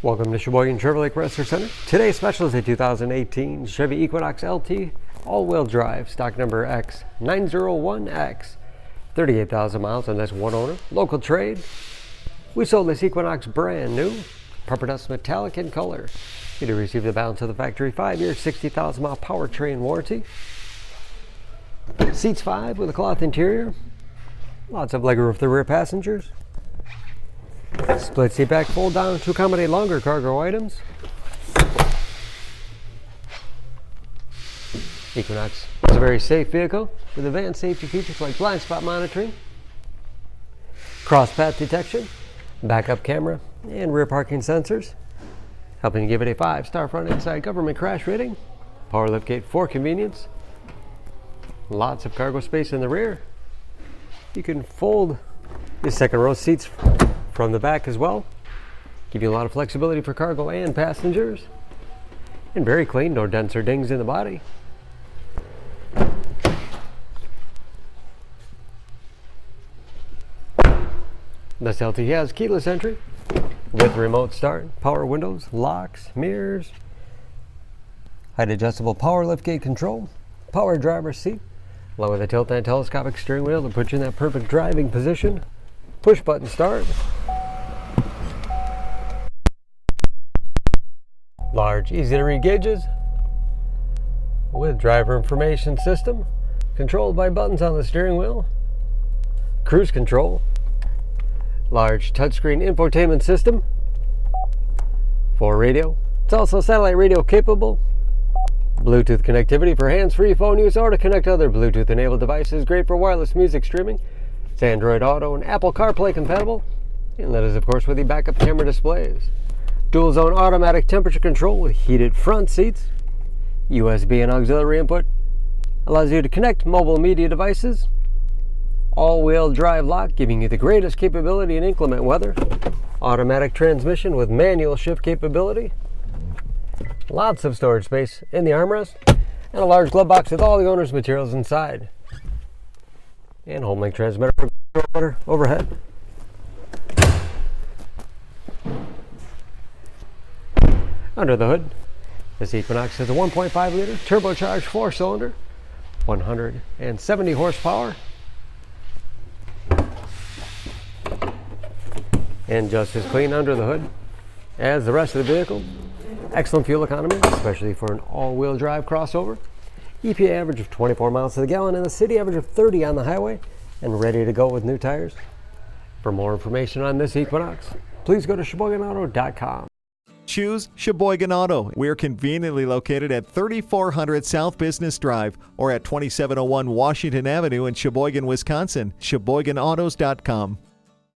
Welcome to Sheboygan Chevrolet Chrysler Center. Today's special is a 2018 Chevy Equinox LT all-wheel drive, stock number X901X. 38,000 miles, and that's one owner. Local trade. We sold this Equinox brand new, Pepperdust Metallic in color. You do receive the balance of the factory 5-year, 60,000 mile powertrain warranty. Seats 5 with a cloth interior. Lots of legroom for the rear passengers. Split seat back, fold down to accommodate longer cargo items. Equinox is a very safe vehicle with advanced safety features like blind spot monitoring, cross path detection, backup camera, and rear parking sensors, helping to give it a 5-star front and side government crash rating. Power liftgate for convenience. Lots of cargo space in the rear. You can fold the second row seats from the back as well. Give you a lot of flexibility for cargo and passengers. And very clean, no dents or dings in the body. This LT has keyless entry with remote start, power windows, locks, mirrors, height adjustable power liftgate control, power driver's seat, along with a tilt and telescopic steering wheel to put you in that perfect driving position. Push button start. Large, easy to read gauges with driver information system controlled by buttons on the steering wheel. Cruise control. Large touchscreen infotainment system for radio. It's also satellite radio capable. Bluetooth connectivity for hands-free phone use or to connect to other Bluetooth enabled devices. Great for wireless music streaming. It's Android Auto and Apple CarPlay compatible. And that is of course with the backup camera displays. Dual zone automatic temperature control with heated front seats. USB and auxiliary input. Allows you to connect mobile media devices. All-wheel drive lock, giving you the greatest capability in inclement weather. Automatic transmission with manual shift capability. Lots of storage space in the armrest. And a large glove box with all the owner's materials inside. And home link transmitter for controller overhead. Under the hood, this Equinox has a 1.5 liter turbocharged 4-cylinder, 170 horsepower. And just as clean under the hood as the rest of the vehicle. Excellent fuel economy, especially for an all-wheel drive crossover. EPA average of 24 miles to the gallon and the city average of 30 on the highway, and ready to go with new tires. For more information on this Equinox, please go to SheboyganAuto.com. Choose Sheboygan Auto. We're conveniently located at 3400 South Business Drive or at 2701 Washington Avenue in Sheboygan, Wisconsin. SheboyganAutos.com.